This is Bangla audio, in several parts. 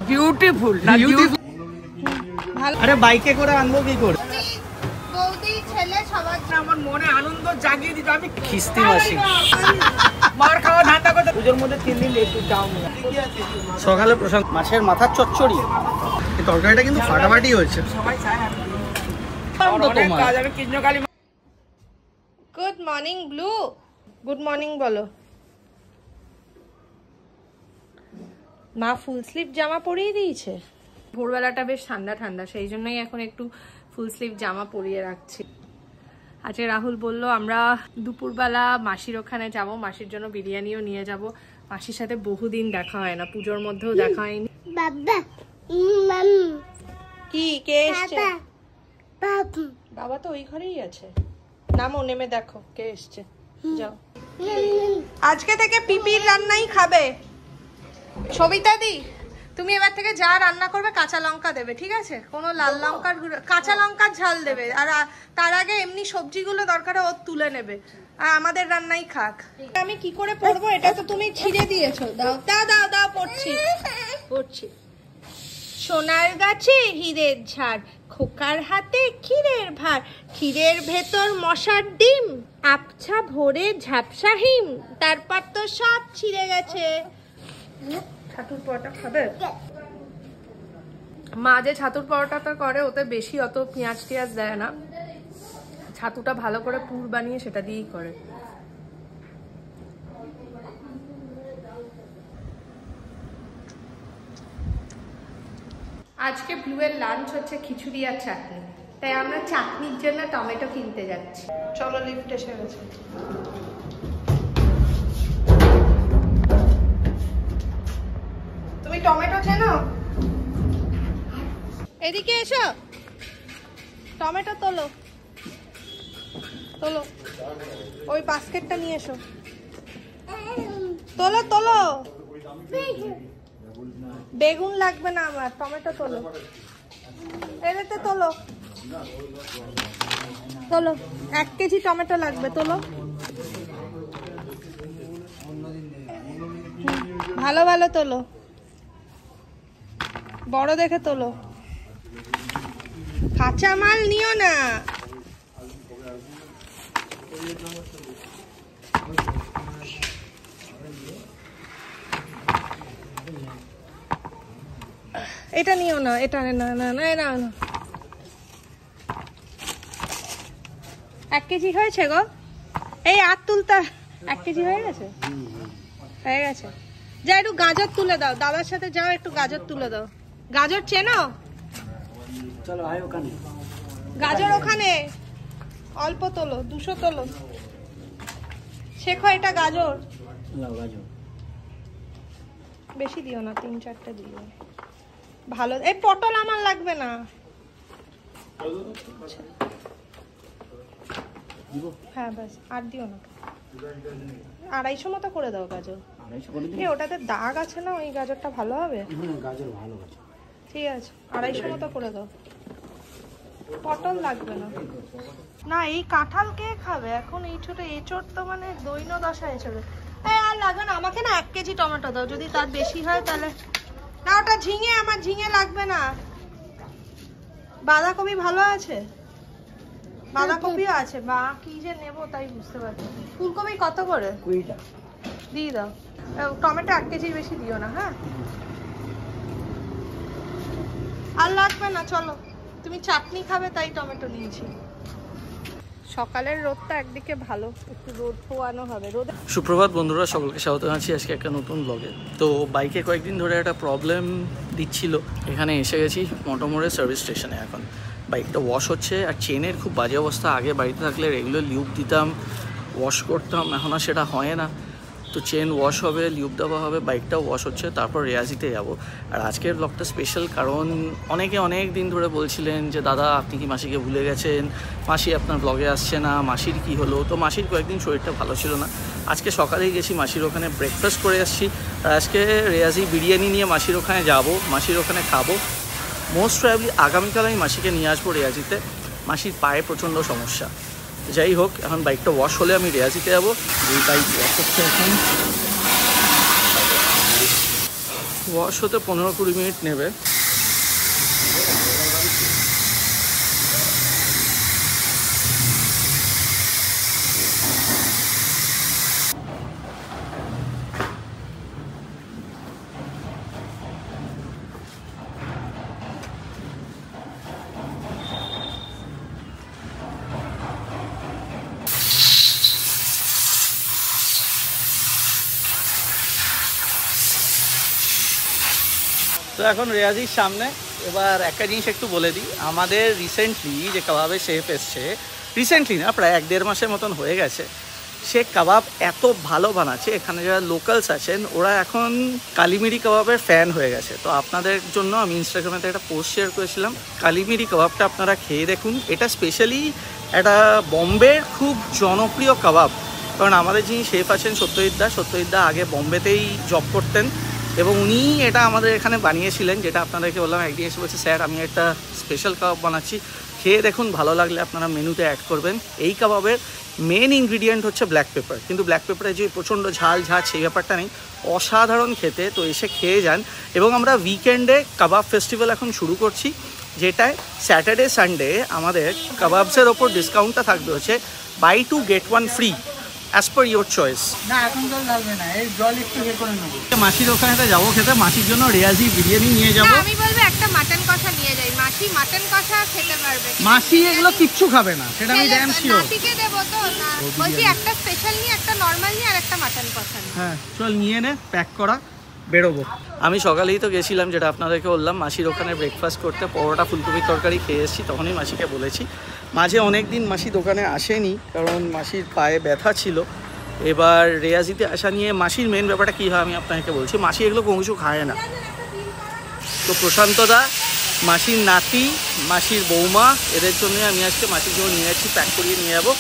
বিউটিফুল না বিউটিফুল ভালো। আরে বাইকে করে আনবো কি করে? বৌদি ছেলে সবার আমার মনে আনন্দ জাগিয়ে দিত। আমি খিস্তি মাসি মার খাওয়া ধান্দা করতে পুজোর মধ্যে 3 দিন একটু যাও না। সকালে প্রশান্ত মাছের মাথার চচ্চড়ি, এই তরকারিটা কিন্তু ফাটাফাটি হয়েছে। সবাই চায় আমি Krishnakali. Good morning blue, good morning বলো। মা ফুল স্লিভ জামা পরিয়ে দিয়েছে। ভোরবেলাটা বেশ ঠান্ডা ঠান্ডা, সেই জন্যই এখন একটু ফুল স্লিভ জামা পরিয়ে রাখছি। আজকে রাহুল বলল আমরা দুপুরবেলা মাসির ওখানে যাব, মাসির জন্য বিরিয়ানিও নিয়ে যাব। মাসির সাথে বহুদিন দেখা হয় না, পুজোর মধ্যেও দেখা হয়নি। বাবা কি কে এসছে? বাবা তো ওই ঘরেই আছে। নামো, নেমে দেখো কে এসছে। যাও, আজকে থেকে পিপির রান্নাই খাবে। সবিতা দি, তুমি এবার থেকে যা রান্না করবে কাঁচা লঙ্কা দেবে, ঠিক আছে? কোনো লাল লঙ্কার গুঁড়ো, কাঁচা লঙ্কার ঝাল দেবে। আর তার আগে এমনি সবজিগুলো দরকার ও তুলে নেবে, আর আমাদের রান্নাই খাক। আমি কি করে পড়বো? এটা তো তুমি ছিঁড়ে দিয়েছো। দাও দাও দাও দাও, পড়ছি পড়ছি। সোনার গাছে হীরের ঝাড়, খোকার হাতে ক্ষীরের ভার, ক্ষীরের ভেতর মশার ডিম, আবছা ভোরে ঝাপসা হিম, তারপর তো সব ছিঁড়ে গেছে। ছাতুর পরোটা খাবে? মা যে ছাতুর পরোটাটা করে ওতে বেশি অত পেঁয়াজ টিয়াজ দেয় না, ছাতুটা ভালো করে পুর বানিয়ে সেটা দিয়েই করে। আজকে ব্লু এর লাঞ্চ হচ্ছে খিচুড়ি আর চাটনি, তাই আমরা চাটনির জন্য টমেটো কিনতে যাচ্ছি। চলো, লিফট এসে গেছে। তুমি টমেটো চেনো? এদিকে এসো, টমেটো তোলো তোলো, ওই বাস্কেটটা নিয়ে এসো। তোলো তোলো, বেগুন লাগবে না আমার, টমেটো তোলো। এটাতে তোলো তোলো, 1 কেজি টমেটো লাগবে, তোলো। ভালো ভালো তোলো, বড় দেখে তোলো। কাঁচা মাল নিও না। এটা নিও না, এটা না না না না না। 1 কেজি হয়েছে গো। এই আর তুলতা, 1 কেজি হয়ে গেছে, হয়ে গেছে। যা একটু গাজর তুলে দাও, দাদার সাথে যাও, একটু গাজর তুলে দাও। গাজর চেনো? চলো আয় ওখানে, গাজর ওখানে অল্প তোলো, 200 তোলো। শেখো, এটা গাজর, বেশি দিও না, 3-4টে দিও। ভালো। এই পটল আমার লাগবে না। হ্যাঁ ব্যাস, আর দিও না। 250 মতো করে দাও গাজর। ওটাতে দাগ আছে না, ওই গাজরটা ভালো হবে। গাজর ভালো আছে, ঠিক আছে, 250 মতো করে দাও। পটল লাগবে না। না, এই কাঁঠাল কে খাবে এখন? এই ছোট এঁচড় তো মানে দৈন্য দশা এঁচড়ে। আর লাগবে না, আমাকে না 1 কেজি টমেটো দাও, যদি তার বেশি হয় তাহলে। না, ওটা ঝিঙে, আমার ঝিঙে লাগবে না। বাঁধাকপি ভালো আছে? বাঁধাকপিও আছে, বা কি যে নেবো তাই বুঝতে পারছি। ফুলকপি কত করে? 20 টাকা দিয়ে দাও। টমেটো 1 কেজির বেশি দিও না, হ্যাঁ? আর লাগবে না, চলো। তুমি চাটনি খাবে তাই টমেটো নিয়েছি। সকালের রোদটা একদিকে ভালো, একটু রোদ পোয়ানো হবে। রোদ। সুপ্রভাত বন্ধুরা, সকলকে স্বাগত জানাচ্ছি আজকে একটা নতুন ব্লগে। তো বাইকে কয়েকদিন ধরে একটা প্রবলেম দিচ্ছিল, এখানে এসে গেছি মোটামোড়ের সার্ভিস স্টেশনে। এখন বাইকটা ওয়াশ হচ্ছে, আর চেনের খুব বাজে অবস্থা। আগে বাড়িতে থাকলে রেগুলার লিউব দিতাম, ওয়াশ করতাম, এখন আর সেটা হয় না। তো চেন ওয়াশ হবে, লিউব দেওয়া হবে, বাইকটাও ওয়াশ হচ্ছে, তারপর রেয়াজিতে যাব। আর আজকের ব্লগটা স্পেশাল, কারণ অনেকে অনেক দিন ধরে বলছিলেন যে দাদা আপনি কি মাসিকে ভুলে গেছেন, মাসি আপনার ব্লগে আসছে না, মাসির কি হলো। তো মাসির কয়েকদিন শরীরটা ভালো ছিল না। আজকে সকালেই গেছি মাসির ওখানে, ব্রেকফাস্ট করে আসছি। আর আজকে রেয়াজি বিরিয়ানি নিয়ে মাসির ওখানে যাব, মাসির ওখানে খাবো। মোস্ট প্রবাবলি আগামীকাল আমি মাসিকে নিয়ে আসবো রেয়াজিতে। মাসির পায়ে প্রচণ্ড সমস্যা। যাই হোক, এখন বাইকটা ওয়াশ হলে আমি রেয়াজিতে যাবো। এই বাইক ওয়াশ হচ্ছে এখন। ওয়াশ হতে 15-20 মিনিট নেবে। তো এখন রেয়াজির সামনে এবার একটা জিনিস একটু বলে দিই, আমাদের রিসেন্টলি যে কাবাবের শেফ এসছে, রিসেন্টলি না প্রায় 1-1.5 মাসের মতন হয়ে গেছে, সে কাবাব এত ভালো বানাচ্ছে, এখানে যারা লোকালস আছেন ওরা এখন কালিমিরি কাবাবের ফ্যান হয়ে গেছে। তো আপনাদের জন্য আমি ইনস্টাগ্রামেতে একটা পোস্ট শেয়ার করেছিলাম, কালিমিরি কাবাবটা আপনারা খেয়ে দেখুন। এটা স্পেশালি একটা বম্বের খুব জনপ্রিয় কাবাব, কারণ আমাদের যিনি শেফ আছেন সত্যজিৎ দা আগে বম্বেতেই জব করতেন এবং উনি এটা আমাদের এখানে বানিয়েছিলেন, যেটা আপনাদেরকে বললাম। একদিন এসে বলছে স্যার আমি একটা স্পেশাল কাবাব বানাচ্ছি, খেয়ে দেখুন, ভালো লাগলে আপনারা মেনুতে অ্যাড করবেন। এই কাবাবের মেন ইনগ্রিডিয়েন্ট হচ্ছে ব্ল্যাক পেপার, কিন্তু ব্ল্যাক পেপারে যে প্রচণ্ড ঝাল সেই ব্যাপারটা নেই, অসাধারণ খেতে। তো এসে খেয়ে যান। এবং আমরা উইকেন্ডে কাবাব ফেস্টিভ্যাল এখন শুরু করছি, যেটায় স্যাটারডে সানডে আমাদের কাবাবসের ওপর ডিসকাউন্টটা থাকবে হচ্ছে buy 2 get 1 free, as per your choice. না এখন জল ঢালবে না, এই জল একটু ইয়ে করে নেবো। মাসির ওখানে যাবো খেতে, মাসির জন্য রেয়াজি বিরিয়ানি নিয়ে যাবো। আমি বলবো একটা মাটন কষা নিয়ে যাই, মাসি মাটন কষা খেতে পারবে। মাসি এগুলো কিচ্ছু খাবে না, সেটা আমি ড্যাম শিওর। মাসিকে দেবো তো না, বলছি একটা স্পেশাল নিয়ে, একটা নরমাল নিয়ে আর একটা মাটন কষা নিয়ে। হ্যাঁ চল নিয়ে নে, প্যাক করা, বেরোবো। আমি সকালেই তো গেছিলাম, যেটা আপনাদেরকে বললাম, মাসির ওখানে ব্রেকফাস্ট করতে, পরোটা ফুলকপির তরকারি খেয়ে এসেছি। তখনই মাসিকে বলেছি, মাঝে অনেক দিন মাসি দোকানে আসেনি কারণ মাসির পায়ে ব্যথা ছিল। এবার রেয়াজিতে আসা নিয়ে মাসির মেন ব্যাপারটা কী হয় আমি আপনাকে বলছি, মাসি এগুলো কোনো কিছু খায় না। তো প্রশান্তদা, মাসির নাতি, মাসির বৌমা, এদের জন্য আমি আজকে মাসির জন্য নিয়ে যাচ্ছি, প্যাক করিয়ে নিয়ে যাবো।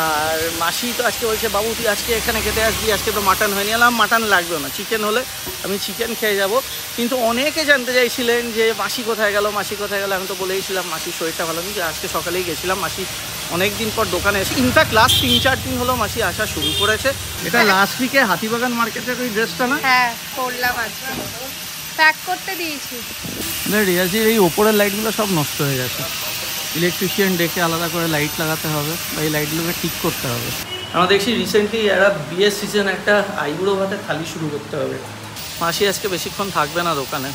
আর মাসি তো আজকে বলছে বাবু তুই আজকে এখানে খেতে আসবি, আজকে তো মাটন হয়নি। এলাম মাটন লাগবে না, চিকেন হলে আমি চিকেন খেয়ে যাব। কিন্তু অনেকে জানতে চাইছিলেন যে মাসি কোথায় গেল, মাসি কোথায় গেল। আমি তো বলেইছিলাম মাসির শরীরটা ভালো নেই, যে আজকে সকালেই গেছিলাম। মাসি অনেক দিন পর দোকানে এসে, ইনফ্যাক্ট লাস্ট 3-4 দিন হলো মাসি আসা শুরু করেছে। এটা লাস্ট উইকে হাতিবাগান মার্কেটের ওই ড্রেসটা না? হ্যাঁ করলাম, আজকে প্যাক করতে দিয়েছি। রেয়াজির এই ওপরের লাইটগুলো সব নষ্ট হয়ে গেছে, ইলেকট্রিশিয়ান ডেকে আলাদা করে লাইট লাগাতে হবে বা এই লাইটগুলোকে ঠিক করতে হবে। আমরা দেখছি রিসেন্টলি এরা বিয়ের সিজন একটা আইবুড়ো ভাতে থালি শুরু করতে হবে। মাসি আজকে বেশিক্ষণ থাকবে না দোকানে,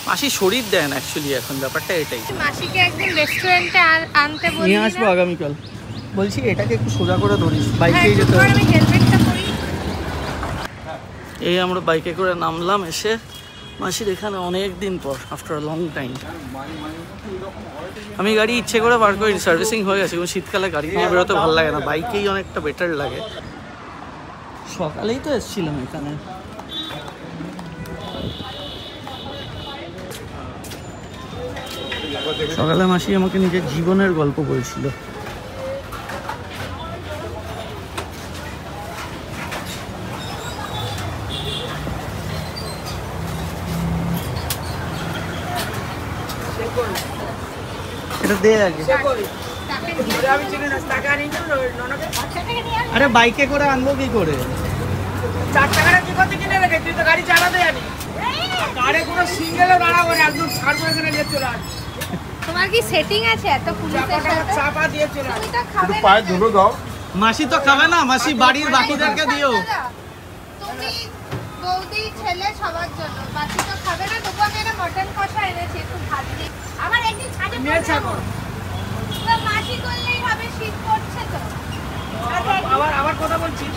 মাসি শরীর দেন অ্যাকচুয়ালি, এখন ব্যাপারটা এটাই। মাসিকে একদিন রেস্টুরেন্টে আনতে বলি, নিয়ে আসবো আগামীকাল। বলছি এটাকে একটু সোজা করে ধরিস, বাইকেই যেতে হবে। আমি হেলমেটটা পরি। এই আমরা বাইকে করে নামলাম, এসে মাসির এখানে অনেক দিন পর, আফটার আ লং টাইম। আমি গাড়ি ইচ্ছে করে বার করিনি, সার্ভিসিং হয়ে গেছে, কিন্তু শীতকালে গাড়ি নিয়ে বেরোতে ভালো লাগে না, বাইকেই অনেকটা বেটার লাগে। সকালেই তো এসেছিলাম এখানে। সকালে মাসি আমাকে নিজের জীবনের গল্প বলছিল। এটা দে আগে। আরে বাইকে করে আনবো কি করে? 4 টাকাটা কি করতে কিনে রেখে, তুই তো গাড়ি চালাতে জানি। গাড়ি কোনো সিঙ্গেলে দাঁড়াবো না, একদম ছাড়বো এখানে নিয়ে চলে আস। তোমার কি সেটিং আছে এত পুলিশের সাথে? চাপা দিয়ে চলে আস। তুমি তো খাবে না। পায়ে ধুলো দাও। মাসি তো খাবে না, মাসি বাড়ির বাকিদেরকে দিও। তুমি বৌদি ছেলে সবার জন্য, বাকি তো খাবে না। তবু আমি একটা মটন কষা এনেছি, একটু ভাত দিই। আমার একদিন ছাদে নিয়ে ছাগো। তো মাসি করলেই হবে, শীত করছে তো। আবার কথা বলছিস?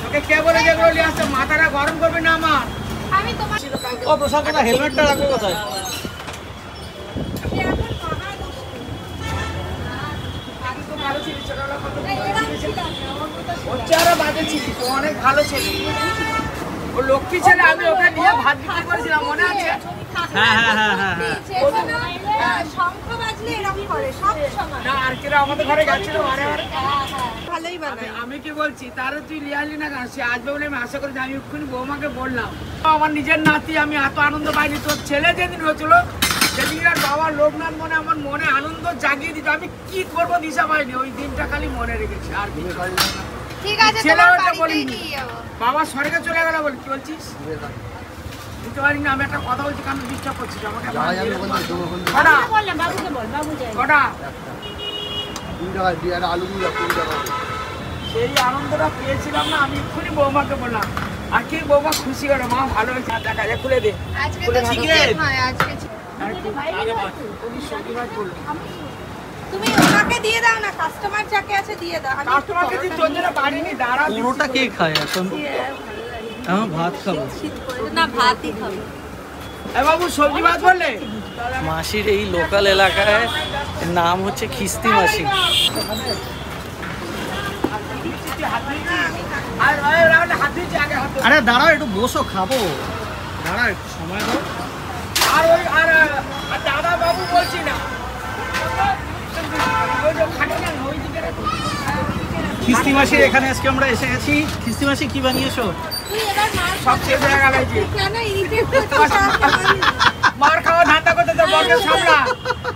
ওকে কে বলে যেগুলো নিয়ে আসছে, মাথাটা গরম করবে না আমার। আমি তোমার ও প্রশান্ত না, হেলমেটটা রাখো কোথায়? অনেক ভালো ছেলে, ও লক্ষ্মী ছেলে। আমি ওকে নিয়ে ভাত বিক্রি করেছিলাম, মনে আছে? হ্যাঁ হ্যাঁ হ্যাঁ হ্যাঁ হ্যাঁ। শঙ্খ বাজলে এরকম করে সব সময়। না আর কেরা আমাদের ঘরে গেছিল ভালোই বানাই। আমি কি বলছি, তারা তুই লিয়ালি না কেন? সে আসবে বলে আমি আশা করি। আমি এক্ষুনি বৌমাকে বললাম, আমার নিজের নাতি, আমি এত আনন্দ পাইনি। তোর ছেলে যেদিন হয়েছিল সেদিন আর বাবার লোকনাথ মনে আমার মনে আনন্দ জাগিয়ে দিত। আমি কি করবো দিশা পাইনি, ওই দিনটা খালি মনে রেখেছি। আর কিছু ঠিক আছে, ছেলে তোমার ওটা বাড়িতেই বলিনি। নিয়ে যাবো। বাবা স্বর্গে চলে গেল বলে কি বলছিস? দিতে পারি না। আমি একটা কথা বলছি, কারণ ডিস্টার্ব করছিস আমাকে। কটা সেই আনন্দটা পেয়েছিলাম না, আমি এক্ষুনি বৌমাকে বললাম। আর কি বৌমা খুশি করে, মা ভালো হয়েছে, দেখা যায় খুলে দে। আজকে তো চিকেন হয়, আজকে তুমি ওনাকে দিয়ে দাও না, কাস্টমার যাকে আছে দিয়ে দাও। কাস্টমারকে দিই, তোর জন্য বাড়িনি, দাঁড়া। পুরোটা কে খায় এখন? আমি ভাত খাবো না, ভাতই খাবো। এ বাবু সবজি ভাত বললে? মাসির এই লোকাল এলাকায় নাম হচ্ছে খিস্তি মাসি। আরে দাঁড়াও একটু বসো, খাবো, দাঁড়াও একটু সময় দাও। আর ওই আর দাদা বাবু বলছি না, খিস্তি মাসির এখানে আজকে আমরা এসে গেছি। খিস্তি মাসি কি বানিয়েছো? তুই এবার মার সব শেষ হয়ে গেল। কেন ইরিটেট করছিস? মার খাওয়া ধান্দা করতে তোর বড়কে সামলা।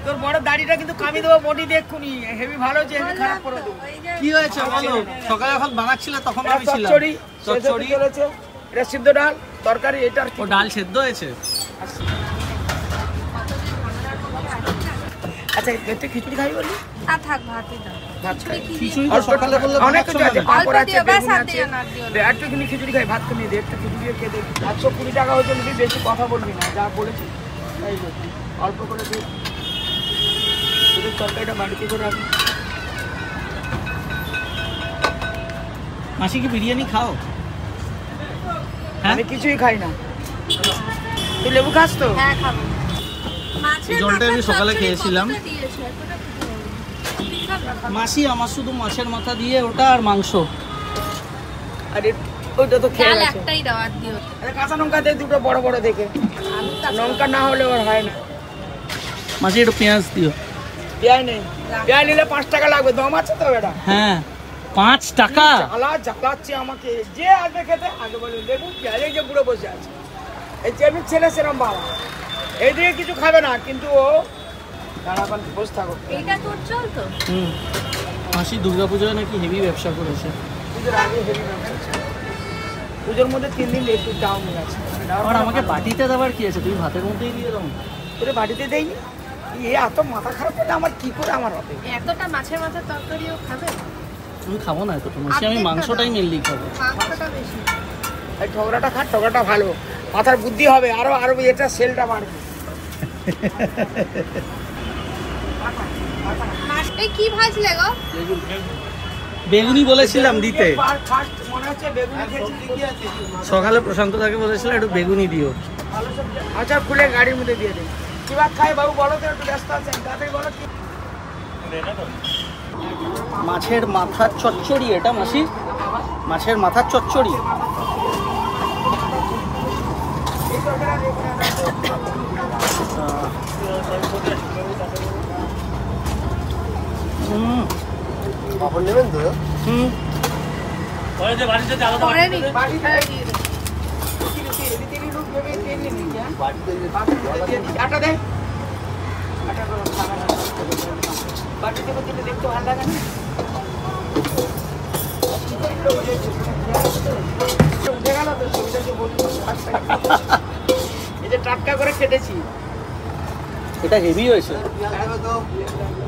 তোর বড় দাড়িটা কিন্তু কামি দেবো, বডি দেখুনি। হেভি ভালো হচ্ছে, হেভি খারাপ করে দেবো। কি হয়েছে বলো? সকালে যখন বানাচ্ছিলে তখন আমি ছিলাম। চচ্চড়ি চচ্চড়ি চলেছে, এটা সিদ্ধ ডাল তরকারি, এটা ও ডাল সেদ্ধ হয়েছে। আচ্ছা একটু খিচুড়ি খাই বলি। আর থাক, ভাতই দাও। ভাত খাই, খিচুড়ি তো সকালে বললে অনেক কিছু আছে, পাঁপড় আছে, বেগুন আর আছে। দিও না, দিও না। একটুখানি খিচুড়ি খাই, ভাত কমিয়ে দে, একটু খিচুড়ি খেয়ে দে। 120 টাকা হয়েছে, যদি বেশি কথা বলবি না, যা বলেছি এই যে অল্প করে দে। শুধু তরকারিটা বাড়িতে করে রাখবি। মাসি কি বিরিয়ানি খাও? হ্যাঁ, আমি কিছুই খাই না। তুই লেবু খাস তো? হ্যাঁ, খাবো। মাছের এই জলটা আমি মাথার সকালে চচ্চড়ি খেয়েছিলাম। কতটা দিয়েছো? এতটা তুমি খাবে? মাসি আমার শুধু মাছের মাথা দিয়ে ওটা আর মাংস। আরে ওইটা তো খেয়ে ডাল গেছে। একটাই দাও, আর দিও না। আরে কাঁচা লঙ্কা দে দুটো বড় বড় দেখে। আমি লঙ্কা না হলে ওর হয় না। মাসি একটু পেঁয়াজ দিও। পেঁয়াজ নেই, পেঁয়াজ নিলে 5 টাকা লাগবে। দম আছে তো এটা? হ্যাঁ, 5 টাকা। জ্বালাচ্ছে আমাকে। যে আসবে খেতে আগে বলে লেবু পেঁয়াজ, এই যে বুড়ো বসে আছে, এই যেমন ছেলে সেরম বাবা। এইদিকে কিছু খাবে না, কিন্তু ও দাঁড়াবেন, বসে থাকো। এইটা তোর চল তো? মাসি দুর্গাপূজায় নাকি হেভি ব্যবসা করেছে। পুজোর আগে হেভি ব্যবসা ছিল। পুজোর মধ্যে 3 দিন একটু ডাউন হয়ে আছে। আর আমাকে বাটিতে দেওয়ার কি আছে? তুমি ভাতের মধ্যেই দিয়ে দাও। তোরে বাড়িতে দেয়নি? এ এত মাথা খারাপ করলে আমার কি করে আমার হবে? এতটা মাছের মাথার তরকারিও খাবে? আমি খাবো না এতটা মাসি, আমি মাংসটাই মেনলি খাবো। মাংসটা বেশি। এই ঠগরাটা খা, ঠগরাটা ভালো, মাথার বুদ্ধি হবে, আরো আরো এটা সেলটা বাড়বে। এই কি ভাজলে গো? বেগুনি বলেছিলাম দিতে। ফার্স্ট মনে হচ্ছে বেগুনি খেয়েছি। সকালে প্রশান্ত দাকে বলেছিল একটু বেগুনি দিও। ভালো সবজি। আচ্ছা খুলে গাড়ির মধ্যে দিয়ে দেন। কি ভাত খাই বাবু বলো তো, একটু ব্যস্ত আছেন, তাড়াতাড়ি বলো কি। মাছের মাথার চচ্চড়ি এটা মাসি, মাছের মাথার চচ্চড়ি। নেবেন তো? পরে নি। আটা দে। বাটিতে দিলে দেখতে ভালো লাগে না? উঠে গেল তো সবজিটা, যে বলি এই যে টাটকা করে কেটেছি। এটা হেভি হয়েছে।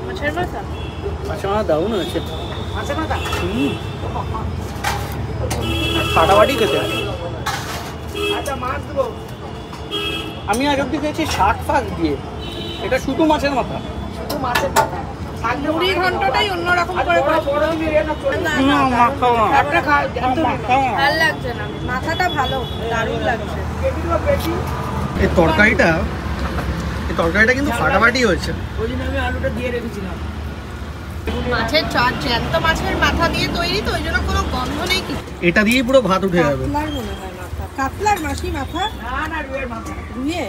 মাছের মাথা? মাছের মাথা দারুণ হয়েছে। মাছের মাথা ফাটাফাটি খেতে। আচ্ছা মাছ দেবো। আমি আগে অব্দি খেয়েছি শাক ফাক দিয়ে, এটা শুধু মাছের মাথা। শুধু মাছের মাথা। মুড়ি ঘন্টটাই অন্যরকম করে একটা খা, ভালো লাগছে না, মাথাটা ভালো, দারুণ লাগছে। এই তরকারিটা কিন্তু ফাটাফাটি হয়েছে। ওই জন্য আমি আলুটা দিয়ে রেখেছিলাম। মাছের জ্যান্ত মাছের মাথা দিয়ে তৈরি তো, ওই জন্য কোনো গন্ধ নেই কিছু। এটা দিয়েই পুরো ভাত উঠে যাবে। কাতলার মনে হয় মাথা, কাতলার মাসি মাথা না না রুইয়ের মাথা। ধুয়ে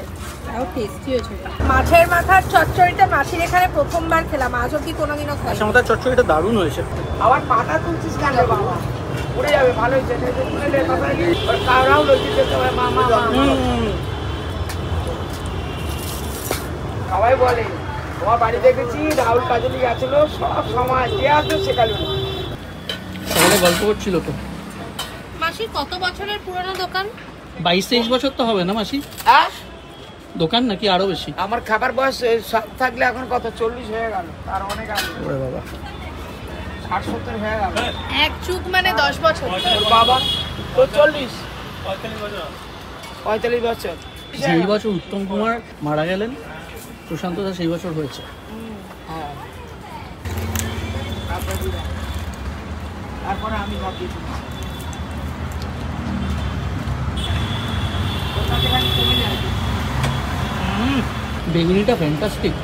তাও টেস্টি হয়েছে। মাছের মাথার চচ্চড়িটা মাসির এখানে প্রথমবার খেলাম, আজ অব্দি কোনোদিনও খাই। মাছের মাথার চচ্চড়িটা দারুণ হয়েছে। আবার পাতা তুলছিস কেন রে বাবা? উড়ে যাবে, ভালো হয়েছে। তুলে নে কথা কি? কাউরাও লজ্জিত দেখতে হবে, মা মা মা। সবাই বলে তোমার বাড়ি দেখেছি, রাহুল কাজলি গেছিল, সব সময় যে আসবে শেখালো। সকালে গল্প করছিল তো। মাসির কত বছরের পুরনো দোকান? 22-23 বছর তো হবে না মাসি হ্যাঁ দোকান, নাকি আরো বেশি? আমার খাবার বয়স 7 থাকলে এখন কত 40 হয়ে গেল, তার অনেক আগে। ওরে বাবা 60-70 হয়ে গেল। এক যুগ মানে 10 বছর। তোর বাবা তো 40 45 বছর। যেই বছর উত্তম কুমার মারা গেলেন প্রশান্ত দা সেই বছর হয়েছে। হ্যাঁ তারপরে আমি ভাবছি বেগুনিটা ফ্যান্টাস্টিক।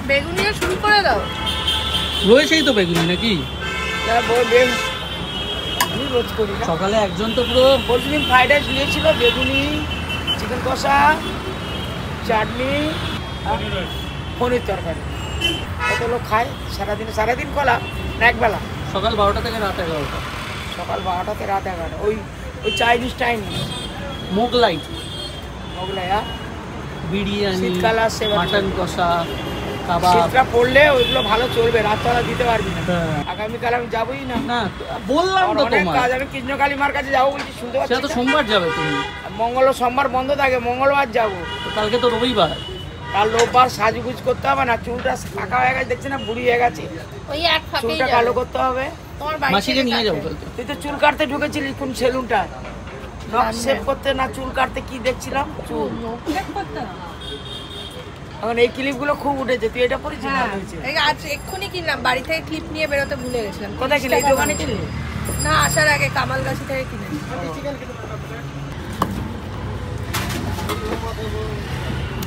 বেগুনিও শুরু করে দাও। রয়েছেই তো বেগুনি নাকি? আমি রোজ করি না। সকালে একজন তো পুরো পরশুদিন ফ্রাইড রাইস নিয়েছিল, বেগুনি, চিকেন কষা, চাটনি, পনির তরকারি। কত লোক খায় সারাদিন কলা না একবেলা? সকাল 12টা থেকে রাত 11টা। সকাল 12টা থেকে রাত 11টা। ওই চাইনিজ মোগলাই, মোগলাই, বিরিয়ানি, শীতকাল আসছে এবার। মাটন কষা, কাবাব। শীতটা পড়লে ওইগুলো ভালো চলবে, রাতবেলা দিতে পারবি না। হ্যাঁ। আগামীকাল আমি যাবোই না। না বললাম আমার তো অনেক তোমার, কাজ, আমি কৃষ্ণকালী মার কাছে যাবো বলছি, শুনতে সেটা পাচ্ছি তো না? সোমবার যাবে তুমি। সোমবার বন্ধ থাকে, মঙ্গলবার যাবো। তো কালকে তো রবিবার। কাল রোববার সাজগুজ করতে হবে না, চুলটা পাকা হয়ে গেছে, দেখছি না বুড়ি হয়ে গেছে, ওই এক ফাঁকেই চুলটা যাবে। কালো করতে হবে। তোমার বাড়ি মাসিকে থেকে নিয়ে কাছে। যাবো কালকে। তুই তো চুল কাটতে ঢুকেছিলি কোন সেলুনটা? নখ জানি শেভ না। করতে না চুল কাটতে, কি দেখছিলাম চুল। এখন এই ক্লিপগুলো খুব উঠেছে, তুই এটা পরেছিস? হ্যাঁ, ভালো হয়েছে। এই আজ এক্ষুনি কিনলাম, বাড়ি থেকে ক্লিপ নিয়ে বেরোতে ভুলে গেছিলাম। কোথায় কিনলি? এই 30 টাকা দোকানে দাম। কিনলি? না, আসার আগে কামালগাছি থেকে কিনেছি।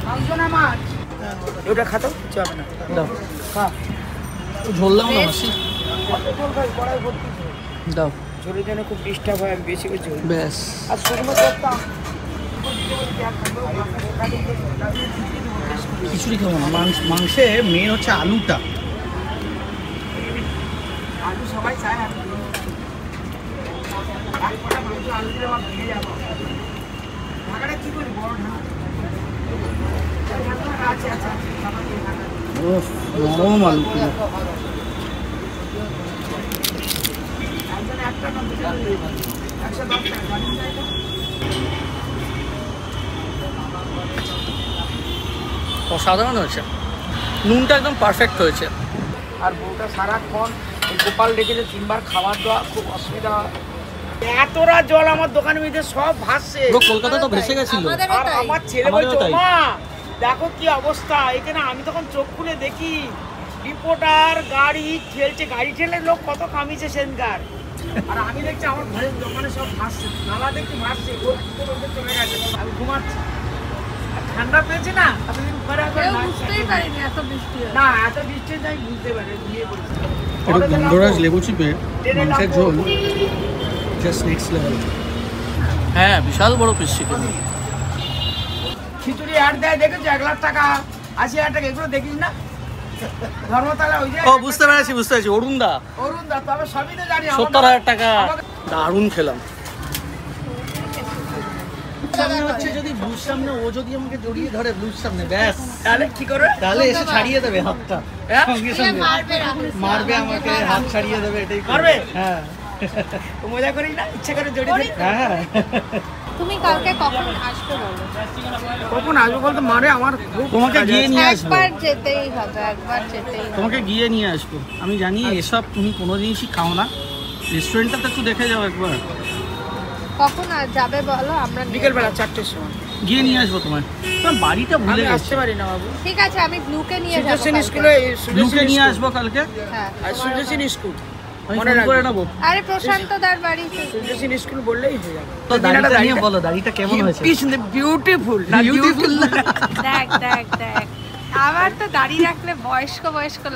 মাংস না মাছ? ওটা খাতো কিছু হবে না। দাও খা। ঝোললাম না মাসি, কত ঝোল খাই, কড়াই ভর্তি ঝোল। দাও ঝোলের জন্য খুব ডিস্টার্ব হয়, আমি বেশি করে ঝোল। ব্যাস। আর শুকনো করতাম খিচুড়ি খাবো না, মাংসে মেন হচ্ছে আলুটা। আলু সবাই চায়, আমি দিই। এক কটা মাংস আলু দিলে আমার ভেঙে যাবো। ঢাকাটা কি করি, বড় ঢাকা আছে। ওফ, নরম আলু পুরো। একজন একটা না দুটো নিয়ে যাবে। 110 টাকা জানেন না এটা? অসাধারণ হয়েছে, নুনটা একদম পারফেক্ট হয়েছে। আর বউটা সারাক্ষণ এই গোপাল রেখেছে, 3 বার খাবার দেওয়া, খুব অসুবিধা হয়। এতটা জল আমার দোকানের মধ্যে সব ভাসছে। পুরো কলকাতা তো ভেসে গেছিল। আমাদেরও আর তাই। আমার ছেলে আমাদেরও বলছে, তাই। মা দেখো কি অবস্থা এখানে। আমি তখন চোখ খুলে দেখি রিপোর্টার গাড়ি ঠেলছে, গাড়ি ঠেলে লোক কত কামিয়েছে সেনকার। আর আমি দেখছি আমার ঘরের দোকানে সব ভাসছে, নালা দেখছি ভাসছে, চলে গেছে। আমি ঘুমাচ্ছি, আর ঠান্ডা পেয়েছে না, এতদিন পরে একবার কেউ নাক বুঝতেই কাটিয়ে- পারিনি এত বৃষ্টি হয়। না এত ডিস্টেন্স আমি বুঝতে পারি, ঘুমিয়ে পড়েছি। একটু গন্ধরাজ লেবু চিপে মাংসের ঝোল জাস্ট নেক্সট লেভেল। হ্যাঁ, বিশাল বড় পিস চিকেন। খিচুড়ি অ্যাড দেয় দেখেছো, 1 লাখ টাকা 80,000 টাকা, এগুলো দেখিস না ধর্মতলা ওই যে। ও বুঝতে পেরেছি অরুণ দা। অরুণ দা, তবে সবই তো জানি। 70,000 টাকা। আমাকে- দারুণ খেলাম। সামনে হচ্ছে যদি ব্লুর সামনে ও যদি আমাকে জড়িয়ে ধরে ব্লুর সামনে, ব্যাস তাহলে কি করবে? তাহলে এসে ছাড়িয়ে দেবে হাতটা হ্যাঁ? সঙ্গে সঙ্গে মারবে আমাকে, হাত ছাড়িয়ে দেবে, এটাই করবে। মারবে? হ্যাঁ তো মজা করি না, ইচ্ছে করে জড়িয়ে ধরি। হ্যাঁ। তুমি কালকে কখন আসবে বলো? কখন আসবো বলতো, মারে আমার খুব তোমাকে কাজ গিয়ে আছে। নিয়ে আসবো, একবার যেতেই হবে, একবার যেতেই হবে। তোমাকে গিয়ে নিয়ে আসবো। আমি জানি এসব তুমি কোনো জিনিসই খাও না, রেস্টুরেন্টটা তো একটু দেখে যাও একবার। কখন যাবে বলো, আমরা নিয়ে বিকেলবেলা 4টের সময়। গিয়ে নিয়ে আসবো তোমার বাড়িটা ভুলে আমি গেছি। আসতে পারি না বাবু। ঠিক আছে, আমি ব্লুকে নিয়ে যাবো সূর্যসেন কালকে। স্কুলে, ব্লুকে নিয়ে আসবো কালকে, হ্যাঁ। আর সূর্যসেন স্কুল আমি মনে ফোন করে রাখবি। নেবো। আরে প্রশান্ত দার বাড়িতে। সূর্যসেন স্কুল বললেই হয়ে যাবে। তো দাড়িটা নিয়ে বলো, দাড়িটা কেমন হয়েছে? বিউটিফুল না Beautiful না? দেখ দেখ দেখ, আমার তো দাঁড়িয়ে রাখলে বয়স্ক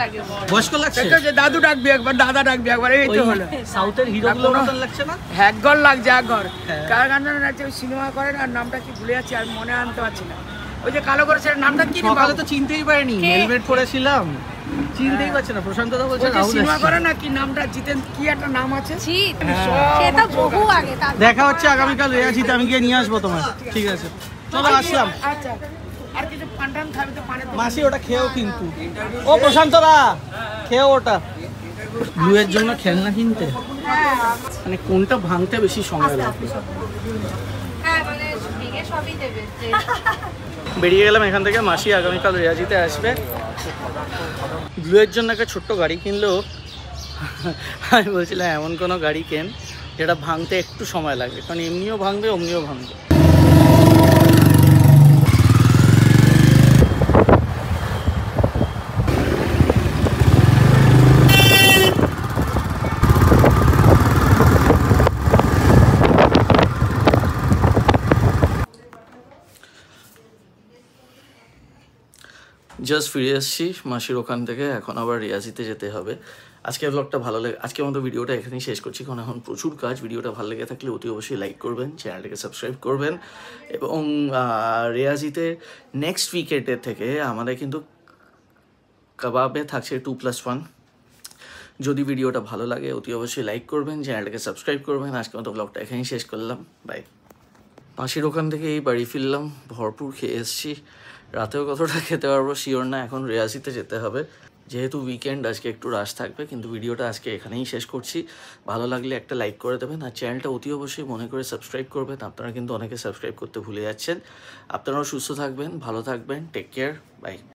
লাগে। বয়স্ক লাগছে? দেখো যে দাদু ডাকবি একবার, দাদা ডাকবি একবার, এই তো হলো। সাউথের হিরোগুলোর মতন লাগছে না? একঘর লাগছে, একঘর। হ্যাঁ। কার গান জানেন আছে, ওই সিনেমা করেন, আর নামটা কি ভুলে যাচ্ছি, আর মনে আনতে পারছি না। ওই যে কালো করে সেটার নামটা কি রে সকালে বাবু? তো চিনতেই পারিনি, কে? হেলমেট পরেছিলাম, চিনতেই পারছে না। প্রশান্ত দা বলছে ওই যে রাহুল সিনেমা এসছে। করে না, কি নামটা, জিতেন কি একটা নাম আছে। জিৎ, সব সে তো আমার চোখ বহু আছে। আগে। তার দেখা হচ্ছে আগামীকাল রেয়াজিতে, আমি গিয়ে নিয়ে আসবো তোমার। ঠিক আছে, চলো আসলাম। আচ্ছা, আর কিছু পান টান খাবি তো, পানে তো- মাসি ওটা খেয়েও কিন্তু। ও প্রশান্ত দা, খেয়েও ওটা। ব্লুয়ের জন্য খেলনা কিনতে, মানে কোনটা ভাঙতে বেশি সময় লাগে? হ্যাঁ, মানে ভেঙে সবই দেবে বেরিয়ে গেলাম এখান থেকে। মাসি আগামীকাল রেয়াজিতে আসবে। ব্লুয়ের জন্য একটা ছোট্ট গাড়ি কিনলেও আমি বলছিলাম এমন কোনো গাড়ি কেন যেটা ভাঙতে একটু সময় লাগবে, কারণ এমনিও ভাঙবে অমনিও ভাঙবে। জাস্ট ফিরে এসেছি মাসির ওখান থেকে, এখন আবার রিয়াজিতে যেতে হবে। আজকের ব্লগটা ভালো লাগে, আজকের মতো ভিডিওটা এখানেই শেষ করছি, কারণ এখন প্রচুর কাজ। ভিডিওটা ভালো লেগে থাকলে অতি অবশ্যই লাইক করবেন, চ্যানেলটাকে সাবস্ক্রাইব করবেন। এবং রিয়াজিতে নেক্সট উইকেন্ডের থেকে আমাদের কিন্তু কাবাবে থাকছে 2+1। যদি ভিডিওটা ভালো লাগে অতি অবশ্যই লাইক করবেন, চ্যানেলটাকে সাবস্ক্রাইব করবেন। আজকের মতো ব্লগটা এখানেই শেষ করলাম, বাই। মাসির ওখান থেকে এই বাড়ি ফিরলাম, ভরপুর খেয়ে এসেছি। রাতেও কতটা খেতে পারবো শিওর না, এখন রিয়াজিতে যেতে হবে। যেহেতু উইকেন্ড আজকে একটু রাশ থাকবে, কিন্তু ভিডিওটা আজকে এখানেই শেষ করছি। ভালো লাগলে একটা লাইক করে দেবেন, আর চ্যানেলটা অতি অবশ্যই মনে করে সাবস্ক্রাইব করবেন। আপনারা কিন্তু অনেকে সাবস্ক্রাইব করতে ভুলে যাচ্ছেন। আপনারাও সুস্থ থাকবেন, ভালো থাকবেন, টেক কেয়ার, বাই।